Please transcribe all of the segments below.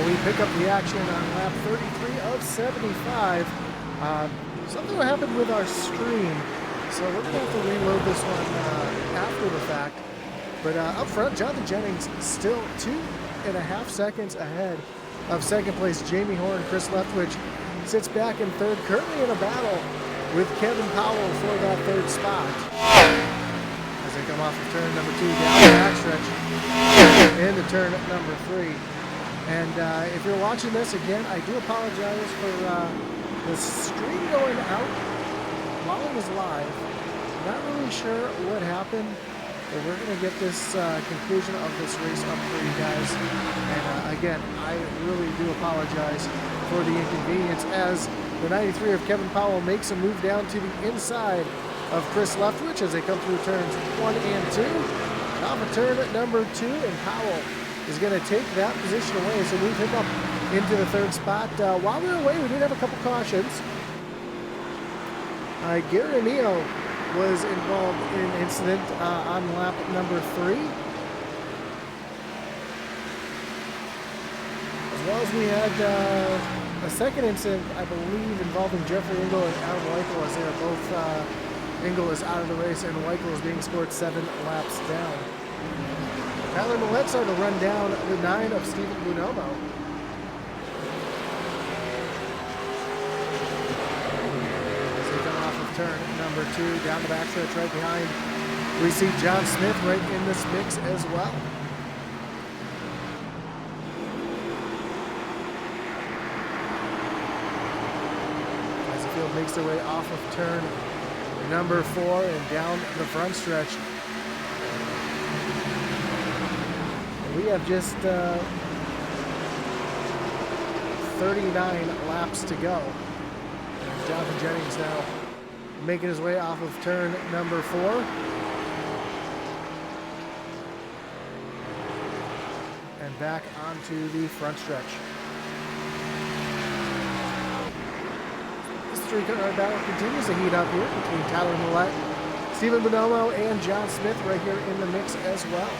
Well, we pick up the action on lap 33 of 75. Something happened with our stream, so we're going to have to reload this one after the fact. But up front, Jonathan Jennings still 2.5 seconds ahead of second place Jamie Horn. Chris Leftwich sits back in third, currently in a battle with Kevin Powell for that third spot. As they come off of turn number 2 down the backstretch into turn number 3. And if you're watching this again, I do apologize for the stream going out while it was live. Not really sure what happened, but we're going to get this conclusion of this race up for you guys. And again, I really do apologize for the inconvenience as the 93 of Kevin Powell makes a move down to the inside of Chris Leftwich as they come through turns 1 and 2. Off of turn number 2, and Powell is going to take that position away. So move him up into the third spot. While we were away, we did have a couple cautions. Gary O'Neill was involved in an incident on lap number 3. As well as we had a second incident, I believe, involving Jeffrey Engel and Adam Weichel as they are both, Engel is out of the race and Weichel is being scored 7 laps down. Tyler Millette starting to run down the 9 of Stephen Buonomo. As they come off of turn number 2, down the backstretch right behind, we see John Smith right in this mix as well. As the field makes their way off of turn number 4 and down the front stretch. We have just 39 laps to go. And Jonathan Jennings now making his way off of turn number 4. And back onto the front stretch. This three-car battle continues to heat up here between Tyler Millette, Stephen Bonomo, and John Smith right here in the mix as well.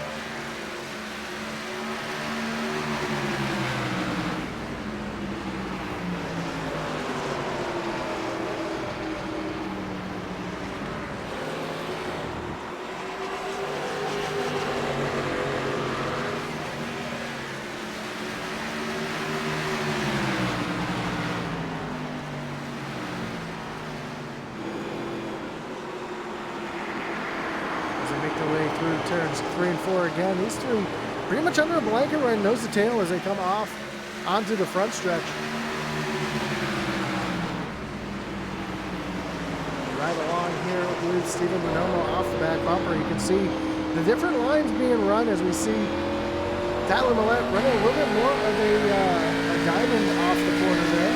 Turns 3 and 4 again. These three pretty much under a blanket right nose to tail as they come off onto the front stretch. Right along here with Stephen Bonomo off the back bumper. You can see the different lines being run as we see Tyler Millette running a little bit more of a diamond off the corner there.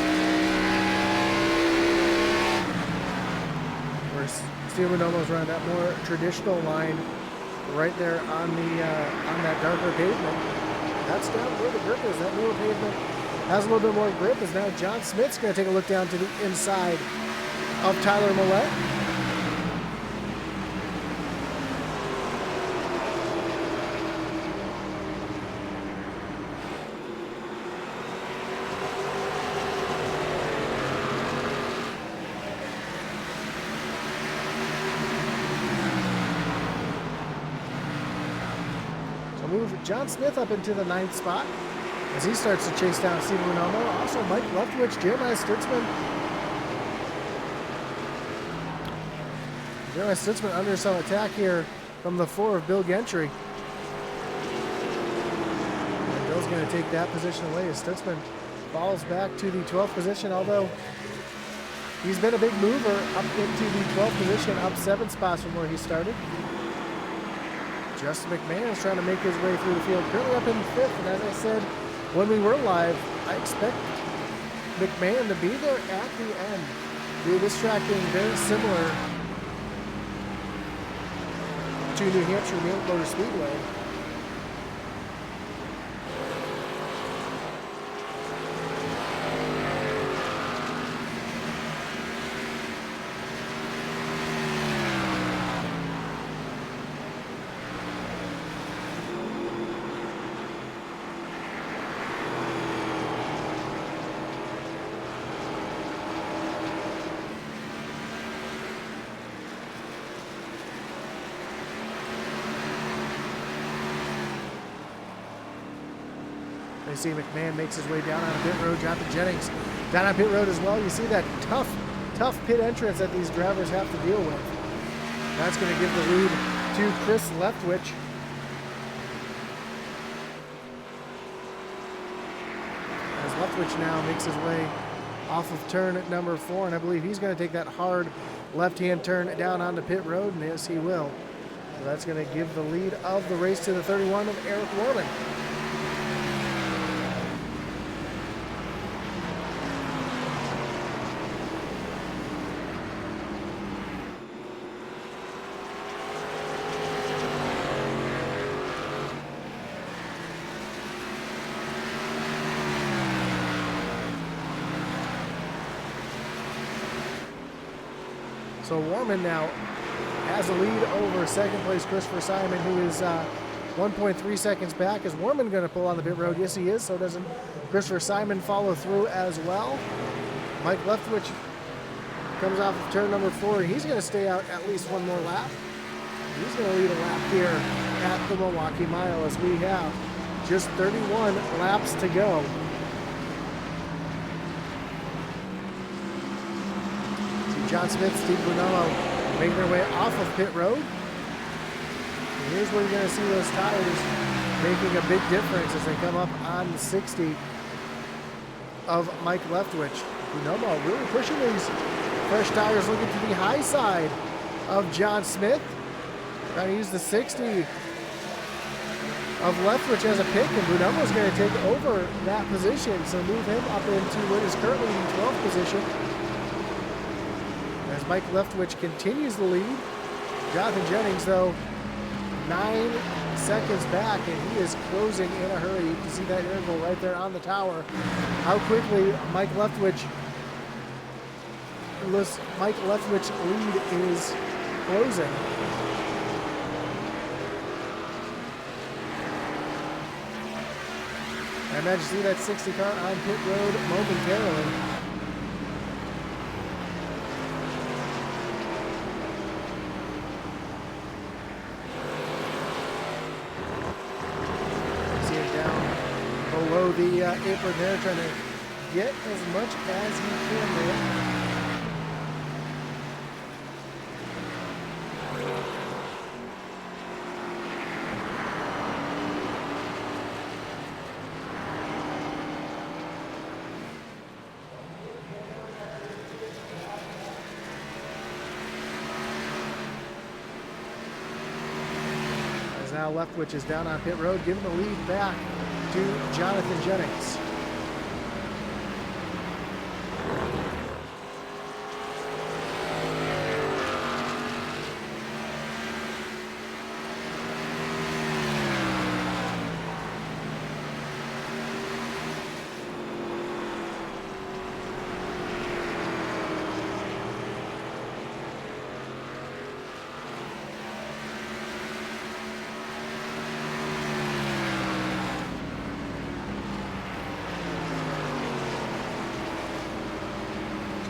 Where Stephen Bonomo's running that more traditional line right there on that darker pavement. That's down where the grip is. That newer pavement has a little bit more grip as now John Smith's going to take a look down to the inside of Tyler Millette. Move John Smith up into the 9th spot as he starts to chase down Stephen Bonomo. Also Mike Leftwich, Jeremiah Stutzman. Jeremiah Stutzman under some attack here from the 4 of Bill Gentry. And Bill's going to take that position away as Stutzman falls back to the 12th position, although he's been a big mover up into the 12th position, up 7 spots from where he started. Justin McMahon is trying to make his way through the field, currently up in 5th, and as I said when we were live, I expect McMahon to be there at the end. Due to this track being very similar to New Hampshire Motor Speedway. I see McMahon makes his way down on pit road. Jonathan Jennings down on pit road as well. You see that tough pit entrance that these drivers have to deal with. That's going to give the lead to Chris Leftwich. As Leftwich now makes his way off of turn at number 4, and I believe he's going to take that hard left-hand turn down onto pit road, and yes, he will. So that's going to give the lead of the race to the 31 of Eric Warman. So Warman now has a lead over second place Christopher Simon, who is 1.3 seconds back. Is Warman going to pull on the pit road? Yes, he is. So doesn't Christopher Simon follow through as well. Mike Leftwich comes off of turn number 4, and he's going to stay out at least one more lap. He's going to lead a lap here at the Milwaukee Mile as we have just 31 laps to go. John Smith, Steve Brunello making their way off of pit road. And here's where you're going to see those tires making a big difference as they come up on the 60 of Mike Leftwich. Brunello really pushing these fresh tires, looking to the high side of John Smith. Trying to use the 60 of Leftwich as a pick, and Brunello is going to take over that position, so move him up into what is currently in 12th position. As Mike Leftwich continues the lead. Jonathan Jennings, though, 9 seconds back, and he is closing in a hurry. You can see that interval right there on the tower. How quickly Mike Leftwich lead is closing. I imagine see that 60 car on pit road momentarily. Below the apron there, trying to get as much as he can there. As now Leftwich is down on pit road, giving the lead back to Jonathan Jennings.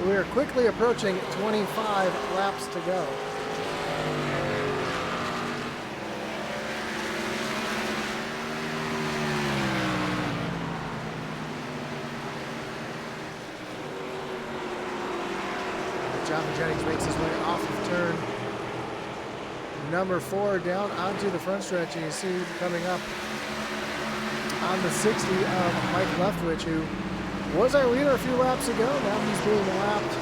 We are quickly approaching 25 laps to go. Jonathan Jennings makes his way off of turn number 4 down onto the front stretch, and you see coming up on the 60 of Mike Leftwich, who was our leader a few laps ago. Now he's being lapped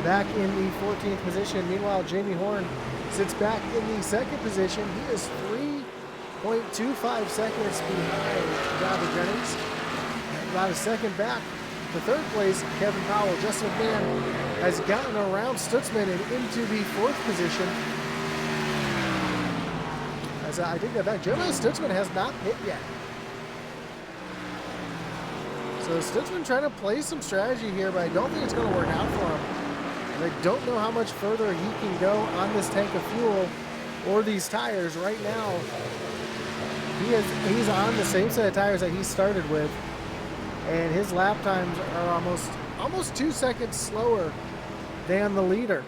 back in the 14th position. Meanwhile, Jamie Horn sits back in the 2nd position. He is 3.25 seconds behind Jonathan Jennings. About a second back to 3rd place, Kevin Powell. Justin McMahon has gotten around Stutzman and into the 4th position. As I take that back, Jeremiah Stutzman has not hit yet. So Stutzman trying to play some strategy here, but I don't think it's going to work out for him. And I don't know how much further he can go on this tank of fuel or these tires right now. He's on the same set of tires that he started with, and his lap times are almost 2 seconds slower than the leader.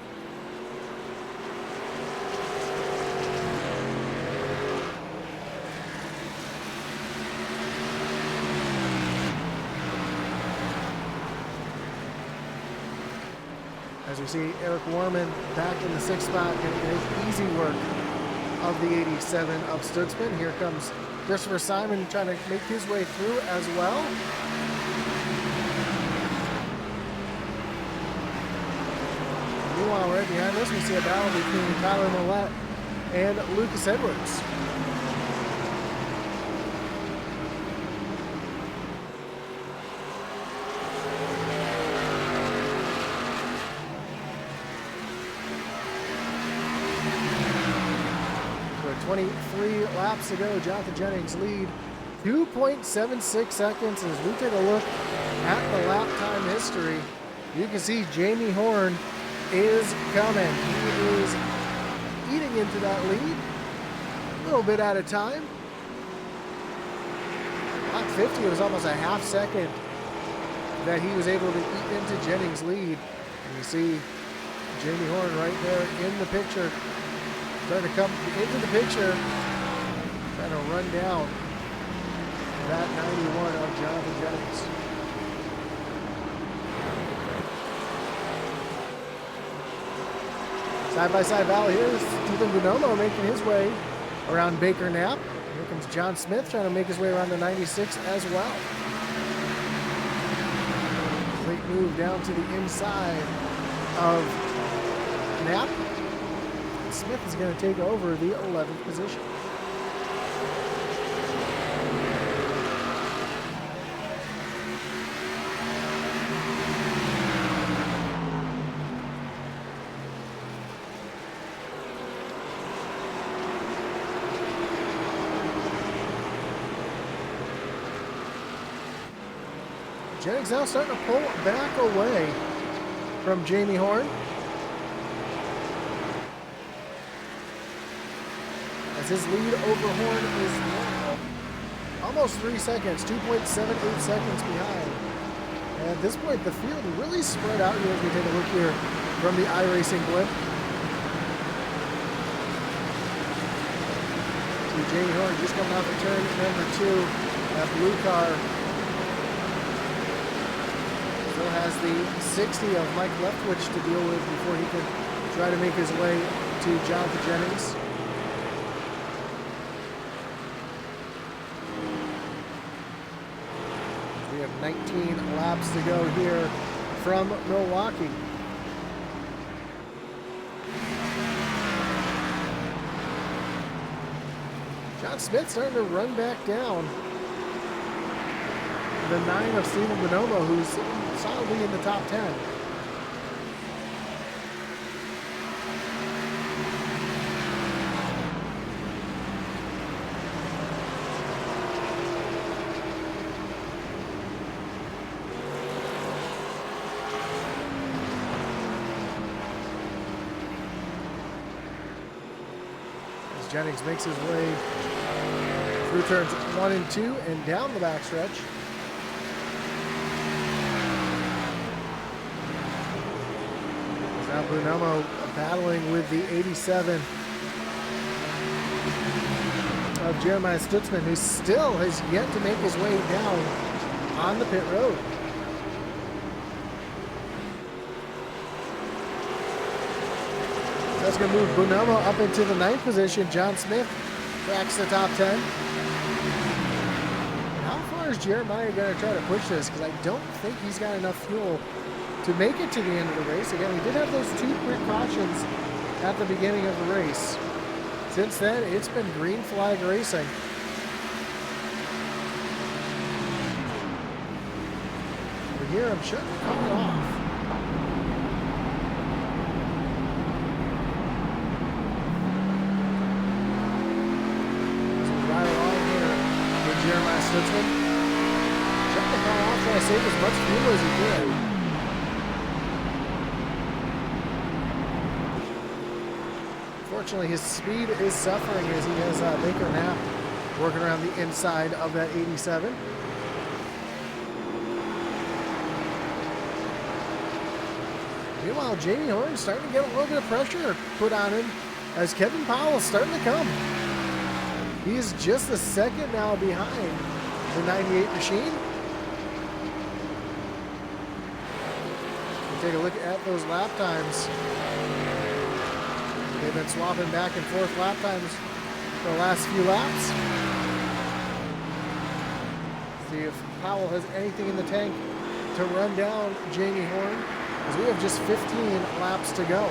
As we see Eric Warman back in the 6th spot, going to make easy work of the 87 of Stutzman. Here comes Christopher Simon trying to make his way through as well. Meanwhile, right behind us, we see a battle between Tyler Millette and Lucas Edwards. So 23 laps to go. Jonathan Jennings lead 2.76 seconds. As we take a look at the lap time history, you can see Jamie Horn is coming. He is eating into that lead a little bit at a time. Lap 50, it was almost a half second that he was able to eat into Jennings' lead. And you see Jamie Horn right there in the picture, trying to come into the picture, trying to run down that 91 of Jonathan Jennings. Side-by-side battle here is Stephen Bonomo making his way around Baker Knapp. Here comes John Smith trying to make his way around the 96 as well. Late move down to the inside of Knapp. Smith is going to take over the 11th position. Jennings now starting to pull back away from Jamie Horn. As his lead over Horn is now almost 3 seconds, 2.78 seconds behind. And at this point, the field really spread out here as we take a look here from the iRacing blimp. See Jamie Horn just coming off the turn number 2. That blue car still has the 60 of Mike Leftwich to deal with before he can try to make his way to Jonathan Jennings. We have 19 laps to go here from Milwaukee. John Smith starting to run back down the 9 of Stephen Bonomo, who's solidly in the top 10. As Jennings makes his way through turns 1 and 2 and down the backstretch. Now Bonomo battling with the 87 of Jeremiah Stutzman, who still has yet to make his way down on the pit road. That's going to move Bonomo up into the 9th position. John Smith cracks the top 10. How far is Jeremiah going to try to push this? Because I don't think he's got enough fuel to make it to the end of the race. Again, he did have those 2 quick cautions at the beginning of the race. Since then, it's been green flag racing. Over here, I'm shutting the car off. So we ride along here with Jeremiah Stutzman. Shut the car off, trying to save as much fuel as he can. Unfortunately, his speed is suffering as he has Baker Knapp working around the inside of that 87. Meanwhile, Jamie Horn starting to get a little bit of pressure put on him as Kevin Powell is starting to come. He is just a second now behind the 98 machine. take a look at those lap times. They've been swapping back and forth lap times for the last few laps. See if Powell has anything in the tank to run down Jamie Horn, because we have just 15 laps to go.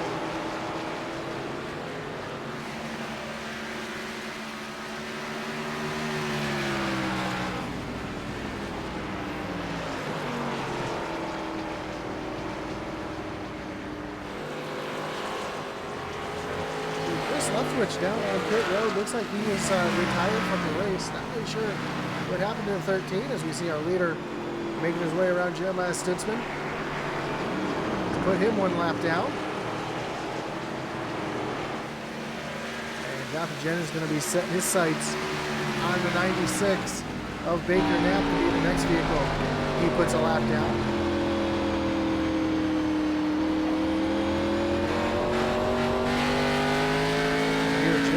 Leftwich down on pit road. Looks like he is retired from the race. Not really sure what happened in 13 as we see our leader making his way around Jeremiah Stutzman to put him one lap down. And Jonathan Jennings is going to be setting his sights on the 96 of Baker Knapp to be the next vehicle he puts a lap down.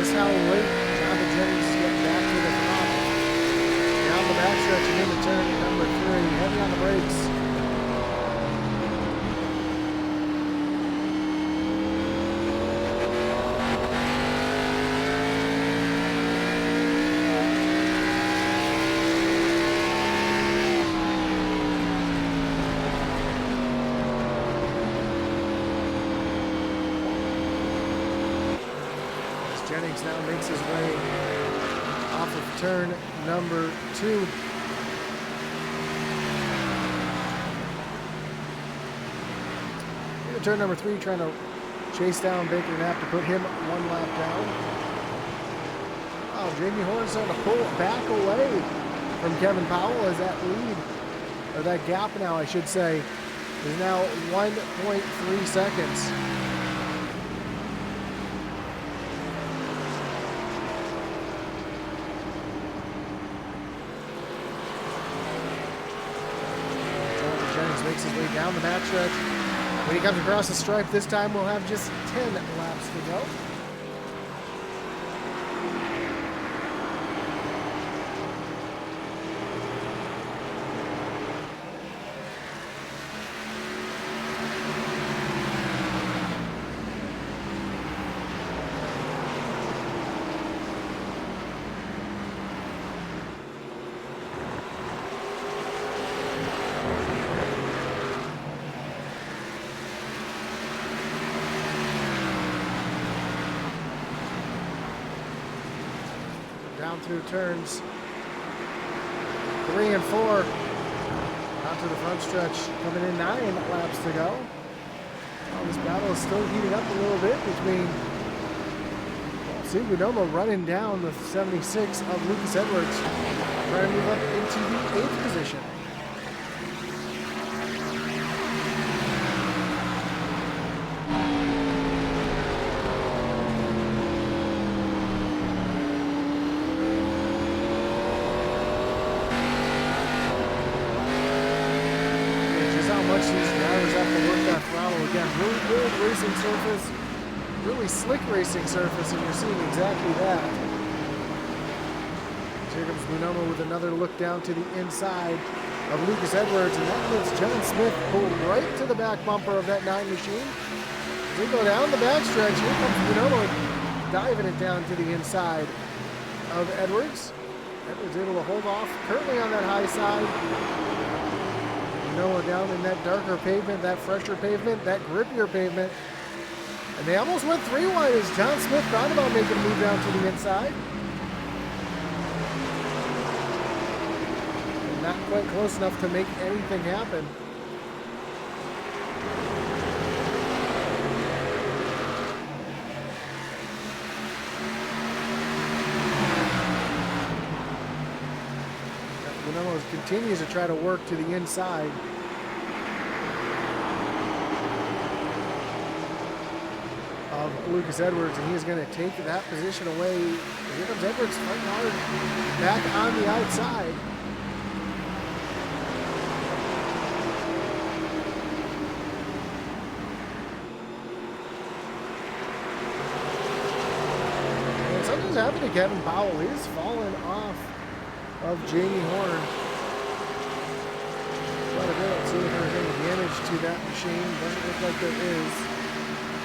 How late Jonathan Jennings is getting back to the throttle. Down the backstretch and into turn number 3. Heavy on the brakes. Jennings now makes his way off of turn number 2. Into turn number 3, trying to chase down Baker Knapp to put him one lap down. Oh, Jamie Horn starting to pull back away from Kevin Powell as that lead, or that gap now I should say, is now 1.3 seconds. Makes his way down the backstretch. When he comes across the stripe, this time we'll have just 10 laps to go. Down through turns 3 and 4. Onto the front stretch, coming in 9 laps to go. Well, this battle is still heating up a little bit between Guidomo running down the 76 of Lucas Edwards, trying to move up into the 8th position. Really good racing surface, really slick racing surface, and you're seeing exactly that. Here comes Guidomo with another look down to the inside of Lucas Edwards, and that lets John Smith pull right to the back bumper of that 9 machine. As we go down the backstretch, here comes Guidomo diving it down to the inside of Edwards. Edwards able to hold off currently on that high side. Noah down in that darker pavement, that fresher pavement, that grippier pavement. And they almost went 3 wide as John Smith thought about making a move down to the inside. And not quite close enough to make anything happen. Continues to try to work to the inside. Of Lucas Edwards, and he's going to take that position away. Here comes Edwards fighting hard back on the outside. And something's happened to Kevin Powell. He's fallen off of Jamie Horn. Quite a bit. Let's see if there's anything damage to that machine. Doesn't look like there is.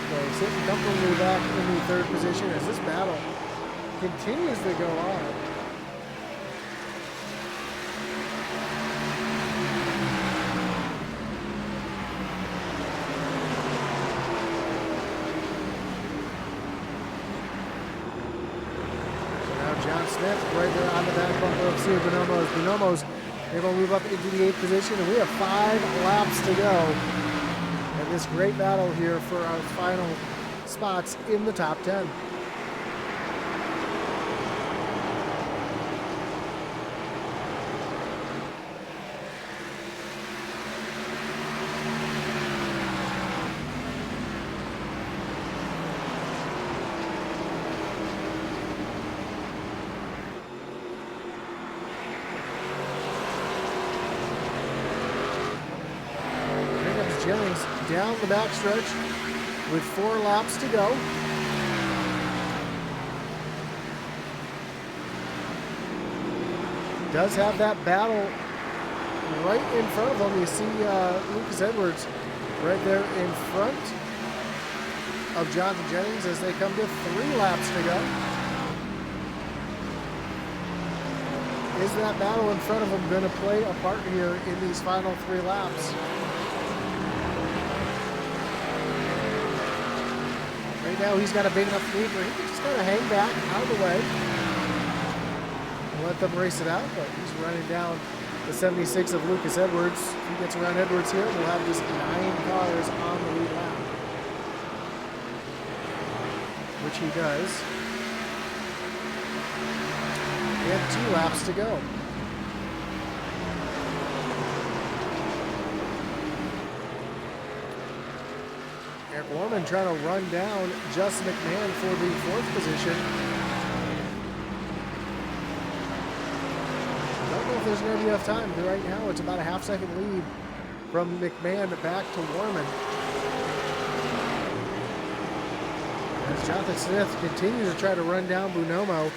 So sitting comfortably back in the third position as this battle continues to go on. John Smith right there on the back bumper of Steve Bonomo's. Bonomo's able to move up into the 8th position, and we have 5 laps to go. And this great battle here for our final spots in the top 10. Jennings down the backstretch with 4 laps to go. Does have that battle right in front of him. You see Lucas Edwards right there in front of Jonathan Jennings as they come to 3 laps to go. Is that battle in front of him going to play a part here in these final 3 laps? Right now he's got a big enough lead where he can just kind of hang back out of the way and let them race it out, but he's running down the 76 of Lucas Edwards. If he gets around Edwards here, we'll have just 9 cars on the lead lap, which he does. And 2 laps to go. Eric Warman trying to run down Justin McMahon for the 4th position. Don't know if there's going to be enough time. Right now it's about a half-second lead from McMahon back to Warman. As Jonathan Smith continues to try to run down Bonomo.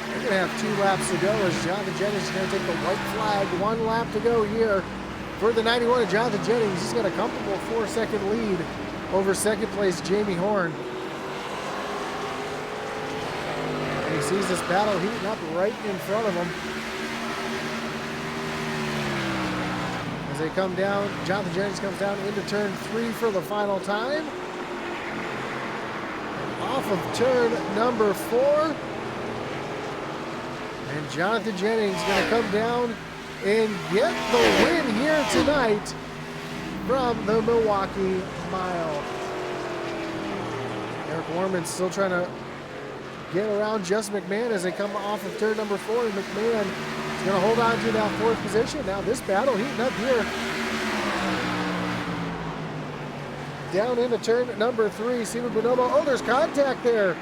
They're going to have 2 laps to go as Jonathan Jennings is going to take the white flag. 1 lap to go here. For the 91 of Jonathan Jennings, he's got a comfortable 4-second lead over 2nd place Jamie Horn. And he sees this battle heating up right in front of him. As they come down, Jonathan Jennings comes down into turn 3 for the final time. And off of turn number 4. And Jonathan Jennings going to come down and get the win here tonight from the Milwaukee Mile. Eric Warman still trying to get around Justin McMahon as they come off of turn number 4. And McMahon is going to hold on to that 4th position. Now this battle heating up here. Down into turn number 3. Stephen Bonomo. Oh, there's contact there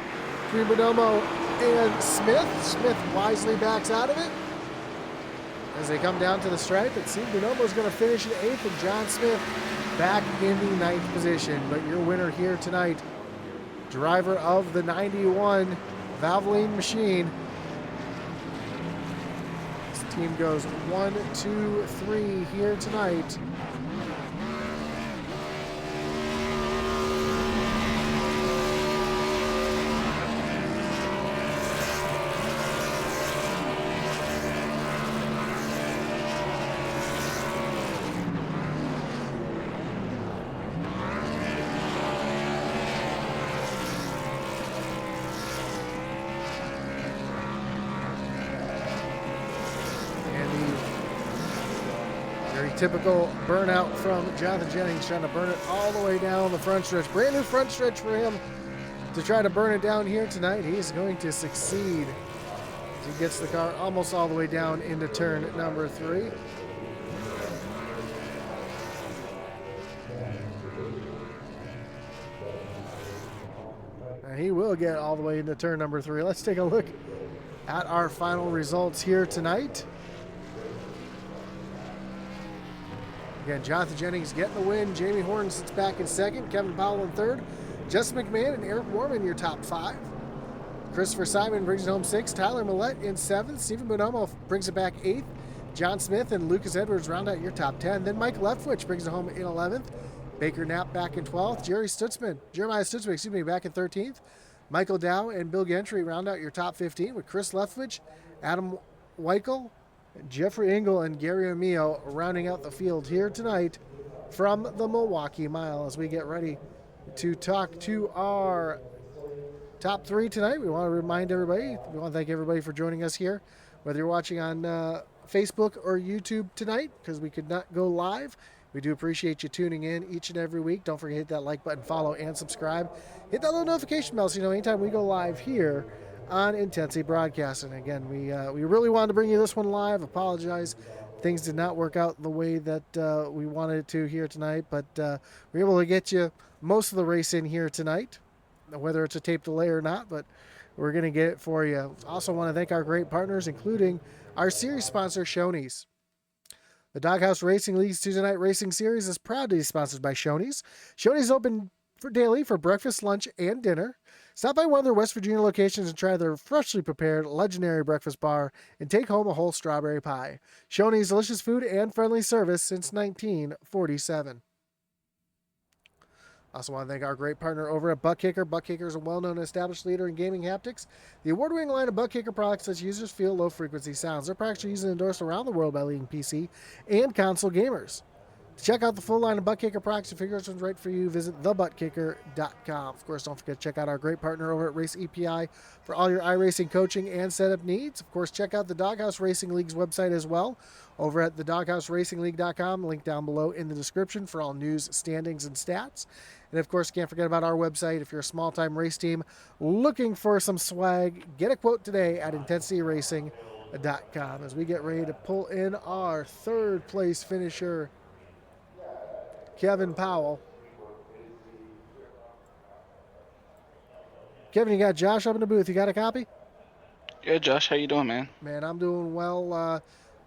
between Bonomo and Smith. Smith wisely backs out of it. As they come down to the stripe, it seems Bonomo is going to finish in 8th and John Smith back in the 9th position. But your winner here tonight, driver of the 91 Valvoline machine. This team goes 1, 2, 3 here tonight. Typical burnout from Jonathan Jennings, trying to burn it all the way down the front stretch. Brand new front stretch for him to try to burn it down here tonight. He's going to succeed as he gets the car almost all the way down into turn number 3. And he will get all the way into turn number 3. Let's take a look at our final results here tonight. Again, Jonathan Jennings getting the win. Jamie Horn sits back in 2nd. Kevin Powell in 3rd. Justin McMahon and Eric Warman, your top 5. Christopher Simon brings it home 6th. Tyler Millette in 7th. Stephen Bonomo brings it back 8th. John Smith and Lucas Edwards round out your top 10. Then Mike Leftwich brings it home in 11th. Baker Knapp back in 12th. Jeremiah Stutzman, back in 13th. Michael Dow and Bill Gentry round out your top 15 with Chris Leftwich, Adam Weichel, Jeffrey Engel, and Gary Amio rounding out the field here tonight from the Milwaukee Mile. As we get ready to talk to our top three tonight, we want to thank everybody for joining us here, whether you're watching on Facebook or YouTube tonight, because we could not go live. We do appreciate you tuning in each and every week. Don't forget to hit that like button, follow, and subscribe. Hit that little notification bell so you know anytime we go live here on Intensity Broadcasting. Again, we really wanted to bring you this one live. Apologize. Things did not work out the way that we wanted it to here tonight, but we were able to get you most of the race in here tonight, whether it's a tape delay or not, but we're going to get it for you. Also want to thank our great partners, including our series sponsor, Shoney's. The Doghouse Racing League's Tuesday Night Racing Series is proud to be sponsored by Shoney's. Shoney's open for daily for breakfast, lunch, and dinner. Stop by one of their West Virginia locations and try their freshly prepared legendary breakfast bar and take home a whole strawberry pie. Shoney's delicious food and friendly service since 1947. Also want to thank our great partner over at Buckkicker. Buckkicker is a well-known established leader in gaming haptics. The award-winning line of Buckkicker products lets users feel low-frequency sounds. Their products are used and endorsed around the world by leading PC and console gamers. To check out the full line of Buttkicker products and figure out what's right for you, visit thebuttkicker.com. Of course, don't forget to check out our great partner over at Race EPI for all your iRacing coaching and setup needs. Of course, check out the Doghouse Racing League's website as well over at thedoghouseracingligue.com. Link down below in the description for all news, standings, and stats. And of course, can't forget about our website. If you're a small-time race team looking for some swag, get a quote today at IntensityRacing.com as we get ready to pull in our third place finisher, Kevin Powell. Kevin, you got Josh up in the booth. You got a copy? Yeah, Josh, how you doing, man? Man, I'm doing well.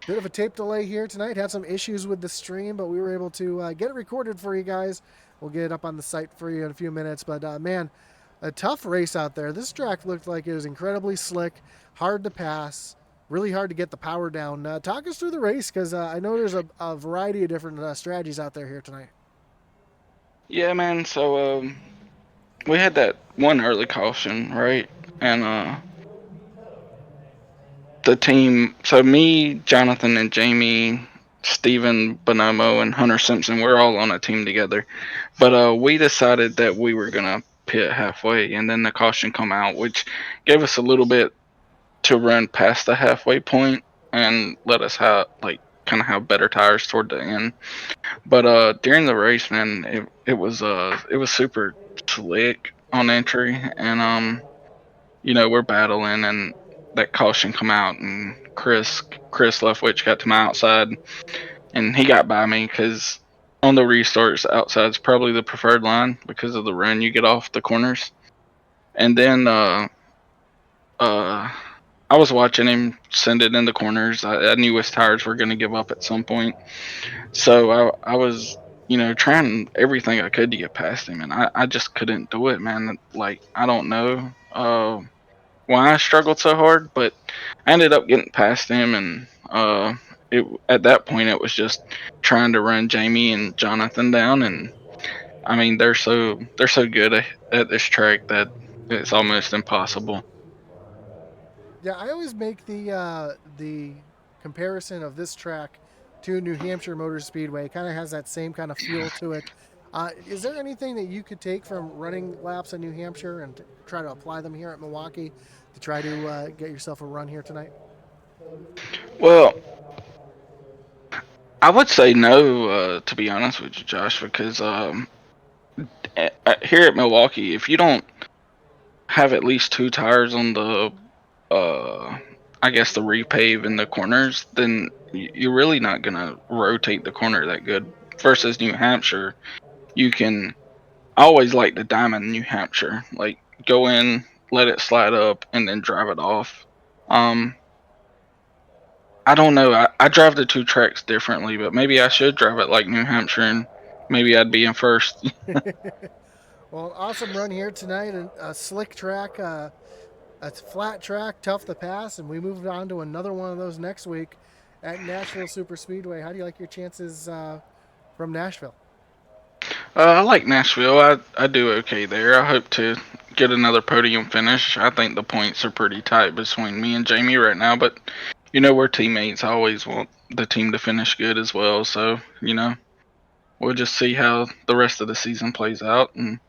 Bit of a tape delay here tonight. Had some issues with the stream, but we were able to get it recorded for you guys. We'll get it up on the site for you in a few minutes. But, man, a tough race out there. This track looked like it was incredibly slick, hard to pass, really hard to get the power down. Talk us through the race, because I know there's a variety of different strategies out there here tonight. Yeah, man. So we had that one early caution, right? And the team. So me, Jonathan, and Jamie, Steven Bonomo, and Hunter Simpson, we're all on a team together. But we decided that we were gonna pit halfway, and then the caution come out, which gave us a little bit to run past the halfway point and let us have kind of have better tires toward the end. But during the race, man, it was super slick on entry, and we're battling, and that caution come out, and Chris Leftwich got to my outside, and he got by me because on the restarts, outside's probably the preferred line because of the run you get off the corners. And then uh, I was watching him send it in the corners. I knew his tires were going to give up at some point. So I was, trying everything I could to get past him, and I just couldn't do it, man. Like, I don't know why I struggled so hard, but I ended up getting past him, and at that point it was just trying to run Jamie and Jonathan down, and I mean they're so good at this track that it's almost impossible. Yeah, I always make the comparison of this track to New Hampshire Motor Speedway. It kind of has that same kind of feel to it. Is there anything that you could take from running laps in New Hampshire and try to apply them here at Milwaukee to try to get yourself a run here tonight? Well, I would say no, to be honest with you, Josh, because here at Milwaukee, if you don't have at least two tires on the uh I guess the repave in the corners, then you're really not gonna rotate the corner that good. Versus New Hampshire, you can I always like the diamond New Hampshire. Like, go in, let it slide up, and then drive it off. Um, I don't know. I drive the two tracks differently, but maybe I should drive it like New Hampshire, and maybe I'd be in first. Well, awesome run here tonight. A slick track, a flat track, tough to pass, and we moved on to another one of those next week at Nashville Super Speedway. How do you like your chances from Nashville? I like Nashville. I do okay there. I hope to get another podium finish. I think the points are pretty tight between me and Jamie right now, but we're teammates. I always want the team to finish good as well. So we'll just see how the rest of the season plays out and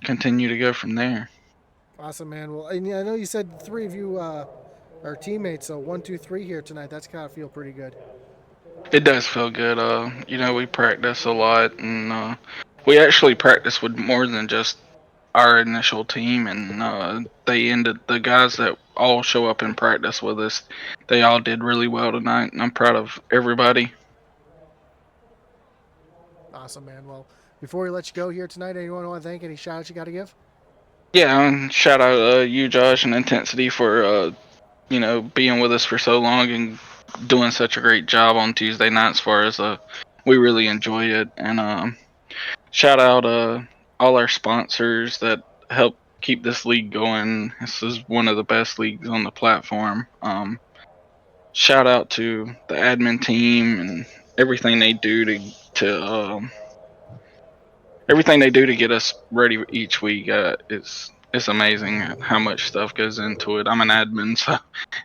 continue to go from there. Awesome, man. Well, and I know you said the three of you are teammates, so 1, 2, 3 here tonight. That's gotta feel pretty good. It does feel good. We practice a lot, and we actually practice with more than just our initial team, and they ended the guys that all show up in practice with us. They all did really well tonight, and I'm proud of everybody. Awesome, man. Well, before we let you go here tonight, anyone want to thank? Any shout outs you got to give? Yeah, and shout out you, Josh, and Intensity for being with us for so long and doing such a great job on Tuesday nights for us. We really enjoy it, and shout out all our sponsors that help keep this league going. This is one of the best leagues on the platform. Shout out to the admin team and everything they do to get us ready each week. It's amazing how much stuff goes into it. I'm an admin, so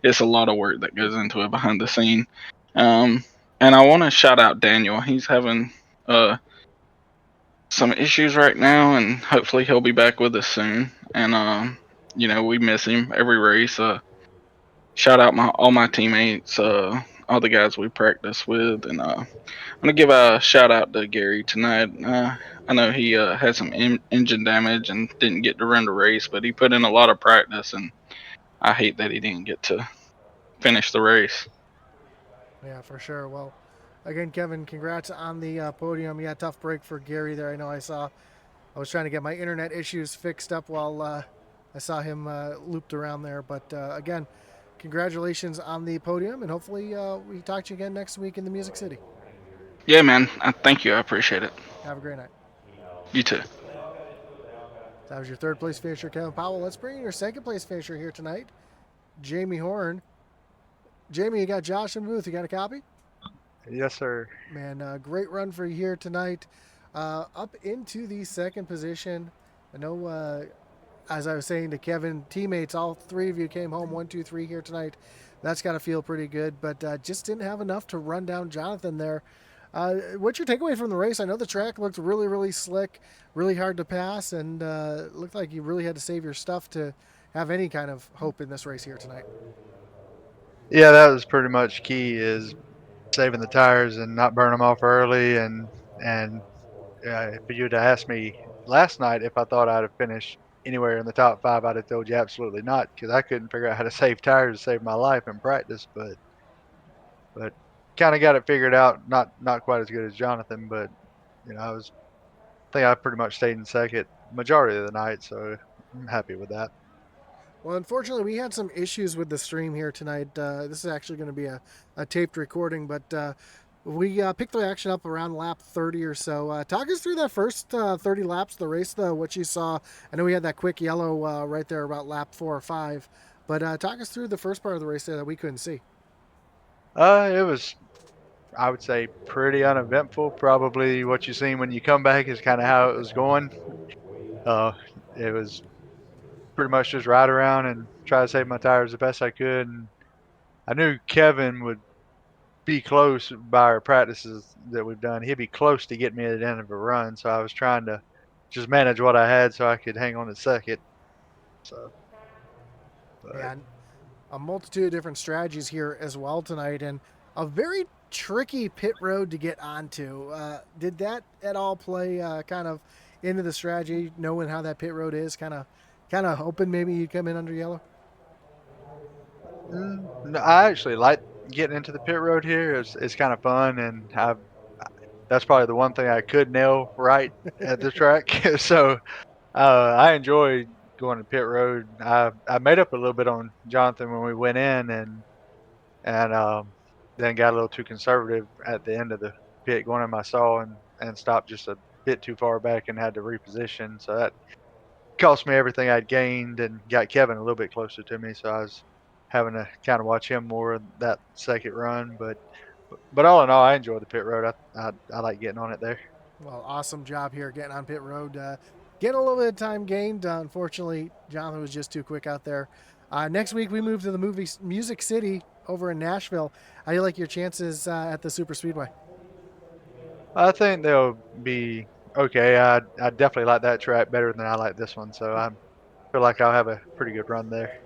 it's a lot of work that goes into it behind the scene. Um, and I want to shout out Daniel. He's having uh, some issues right now, and hopefully he'll be back with us soon. And we miss him every race. Shout out all my teammates, all the guys we practice with, and I'm gonna give a shout out to Gary tonight. I know he had some engine damage and didn't get to run the race, but he put in a lot of practice, and I hate that he didn't get to finish the race. Yeah, for sure. Well, again, Kevin, congrats on the podium. Yeah, tough break for Gary there. I know I was trying to get my internet issues fixed up while I saw him looped around there. But again, congratulations on the podium, and hopefully we talk to you again next week in the Music City. Yeah, man. Thank you. I appreciate it. Have a great night. You too. That was your third place finisher, Kevin Powell. Let's bring in your second place finisher here tonight, Jamie Horn. Jamie, you got Josh in the booth. You got a copy? Yes, sir. Man, great run for you here tonight. Up into the second position. I know, as I was saying to Kevin, teammates, all three of you came home 1, 2, 3 here tonight. That's got to feel pretty good, but just didn't have enough to run down Jonathan there. What's your takeaway from the race? I know the track looked really, really slick, really hard to pass, and looked like you really had to save your stuff to have any kind of hope in this race here tonight. Yeah, that was pretty much key is saving the tires and not burn them off early. And if you'd have asked me last night if I thought I'd have finished anywhere in the top five, I'd have told you absolutely not because I couldn't figure out how to save tires to save my life in practice. But kind of got it figured out. Not quite as good as Jonathan, but I think I pretty much stayed in second majority of the night, so I'm happy with that. Well, unfortunately, we had some issues with the stream here tonight. This is actually going to be a taped recording, but we picked the action up around lap 30 or so. Talk us through that first 30 laps of the race, though, what you saw. I know we had that quick yellow right there about lap 4 or 5, but talk us through the first part of the race there that we couldn't see. It was, I would say, pretty uneventful. Probably what you seen when you come back is kind of how it was going. Uh, it was pretty much just ride around and try to save my tires the best I could. And I knew Kevin would be close by our practices that we've done. He'd be close to getting me at the end of a run. So I was trying to just manage what I had so I could hang on to second. So, but Yeah, a multitude of different strategies here as well tonight, and a very tricky pit road to get onto. Did that at all play kind of into the strategy, knowing how that pit road is? Kind of hoping maybe you'd come in under yellow. no, I actually like getting into the pit road here. It's kind of fun, and that's probably the one thing I could nail right at the track. So I enjoy going to pit road. I made up a little bit on Jonathan when we went in, and then got a little too conservative at the end of the pit going in my stall and stopped just a bit too far back and had to reposition. So that cost me everything I'd gained and got Kevin a little bit closer to me. So I was having to kind of watch him more that second run. But all in all, I enjoy the pit road. I like getting on it there. Well, awesome job here getting on pit road. Getting a little bit of time gained. Unfortunately, Jonathan was just too quick out there. Next week, we move to the Music City over in Nashville. How do you like your chances at the Super Speedway? I think they'll be okay. I definitely like that track better than I like this one, so I feel like I'll have a pretty good run there.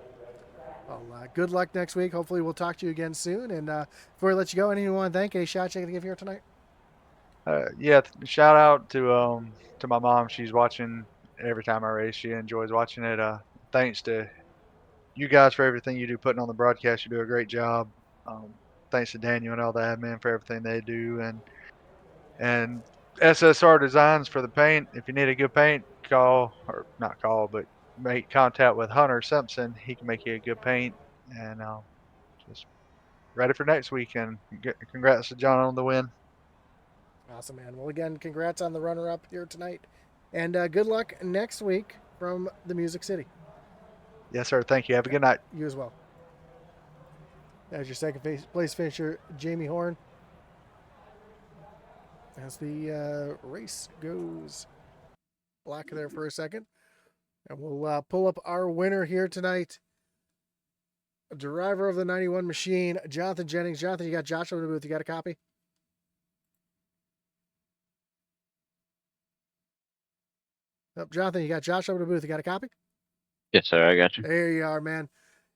Well, good luck next week. Hopefully, we'll talk to you again soon. And before we let you go, anyone you want to thank? Any shots you going to give here tonight? Yeah, shout out to my mom. She's watching every time I race. She enjoys watching it. Thanks to you guys for everything you do putting on the broadcast. You do a great job. Um, Thanks to Daniel and all the admin for everything they do, and SSR Designs for the paint. If you need a good paint, call or not call, but make contact with Hunter Simpson. He can make you a good paint, and just ready for next week. And congrats to John on the win. Awesome, man. Well, again, congrats on the runner-up here tonight, and good luck next week from the Music City. Yes, sir. Thank you. Have a good night. You as well. As your second place finisher, Jamie Horn. As the race goes black there for a second. And we'll pull up our winner here tonight. Driver of the 91 machine, Jonathan Jennings. Jonathan, you got Josh over the booth. You got a copy? Oh, Jonathan, you got Josh over the booth. You got a copy? Yes, sir. I got you. There you are, man.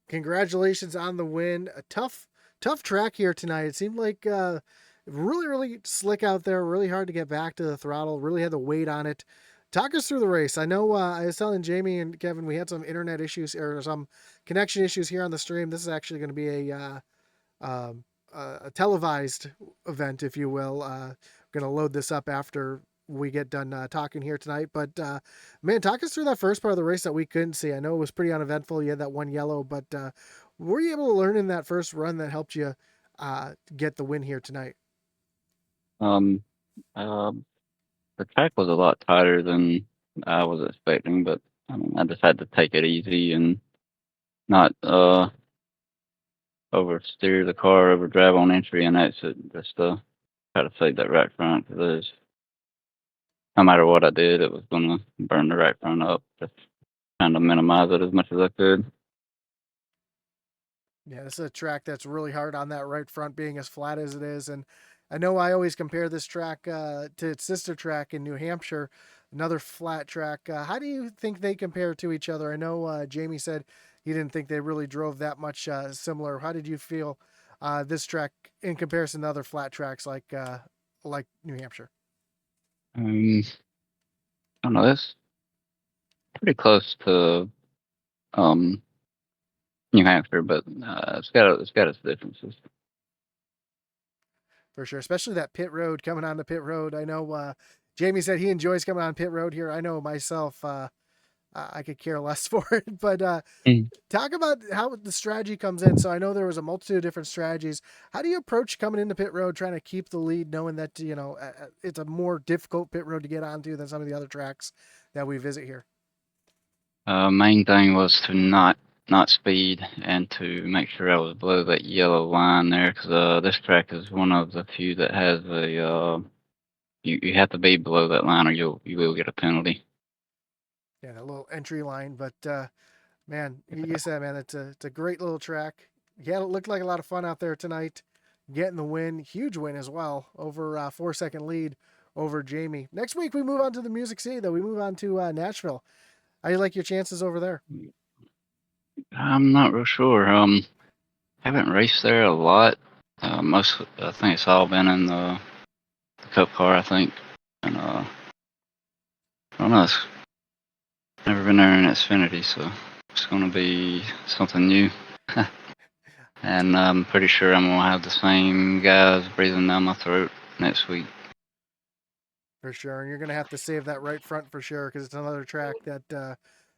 Congratulations on the win. A tough track here tonight. It seemed like really slick out there. Really hard to get back to the throttle. Really had the weight on it. Talk us through the race. I know I was telling Jamie and Kevin we had some internet issues or some connection issues here on the stream. This is actually going to be a televised event, if you will. Going to load this up after we get done talking here tonight. But man, talk us through that first part of the race that we couldn't see. I know it was pretty uneventful. You had that one yellow, but were you able to learn in that first run that helped you get the win here tonight? Um, uh, the track was a lot tighter than I was expecting, but I mean, I just had to take it easy and not oversteer the car, overdrive on entry and exit. Just try to save that right front because no matter what I did, it was gonna burn the right front up. Just trying to minimize it as much as I could. Yeah, this is a track that's really hard on that right front being as flat as it is. And I know I always compare this track to its sister track in New Hampshire, another flat track. How do you think they compare to each other? I know Jamie said he didn't think they really drove that much similar. How did you feel this track in comparison to other flat tracks like New Hampshire? I don't know. That's pretty close to um New Hampshire, but it's got its differences. For sure, especially that pit road coming on the pit road. I know Jamie said he enjoys coming on pit road here. I know myself, I could care less for it, but talk about how the strategy comes in. So I know there was a multitude of different strategies. How do you approach coming into pit road, trying to keep the lead, knowing that it's a more difficult pit road to get onto than some of the other tracks that we visit here? Main thing was to not speed and to make sure I was below that yellow line there because this track is one of the few that has a you have to be below that line or you will get a penalty. Yeah, that little entry line, but man, you said, man, it's a great little track. Yeah, it looked like a lot of fun out there tonight. Getting the win, huge win as well, over 4-second lead over Jamie. Next week we move on to the Music City, though. We move on to Nashville. How do you like your chances over there? I'm not real sure. Haven't raced there a lot. I think it's all been in the Cup car, I think, and I don't know. It's never been there in Xfinity, so it's gonna be something new. And I'm pretty sure I'm gonna have the same guys breathing down my throat next week. For sure, and you're going to have to save that right front for sure because it's another track that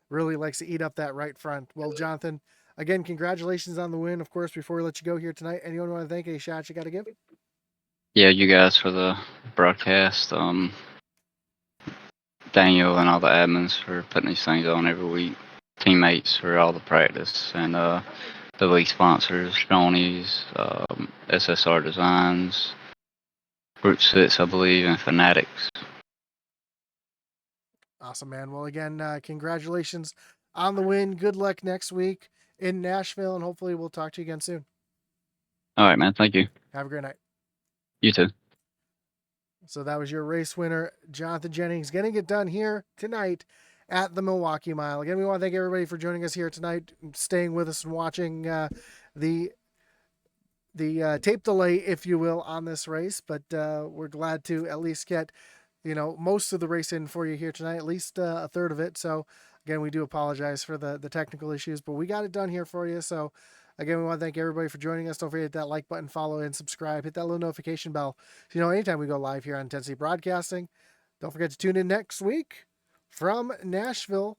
really likes to eat up that right front. Well, Jonathan, again, congratulations on the win. Of course, before we let you go here tonight, anyone want to thank? Any shots you got to give? Yeah, you guys for the broadcast. Daniel and all the admins for putting these things on every week. Teammates for all the practice, and the league sponsors, Shoney's, SSR Designs, Group 6, I believe, and Fanatics. Awesome, man. Well, again, congratulations on the win. Good luck next week in Nashville, and hopefully we'll talk to you again soon. All right, man. Thank you. Have a great night. You too. So that was your race winner, Jonathan Jennings, getting it done here tonight at the Milwaukee Mile. Again, we want to thank everybody for joining us here tonight, staying with us and watching the tape delay, if you will, on this race. But we're glad to at least get, most of the race in for you here tonight, at least a third of it. So again, we do apologize for the technical issues, but we got it done here for you. So again, we want to thank everybody for joining us. Don't forget to hit that like button, follow, and subscribe. Hit that little notification bell so anytime we go live here on Intensity Broadcasting. Don't forget to tune in next week from Nashville.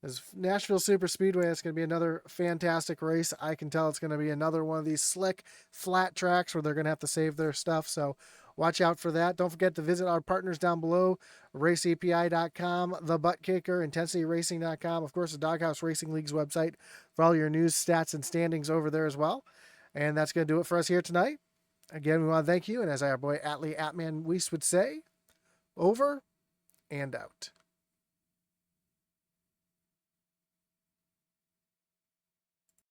As Nashville Super Speedway, it's going to be another fantastic race. I can tell it's going to be another one of these slick, flat tracks where they're going to have to save their stuff. So watch out for that. Don't forget to visit our partners down below, raceapi.com, The Butt Kicker, IntensityRacing.com, of course, the Doghouse Racing League's website for all your news, stats, and standings over there as well. And that's going to do it for us here tonight. Again, we want to thank you. And as our boy Atlee Atman Weiss would say, over and out.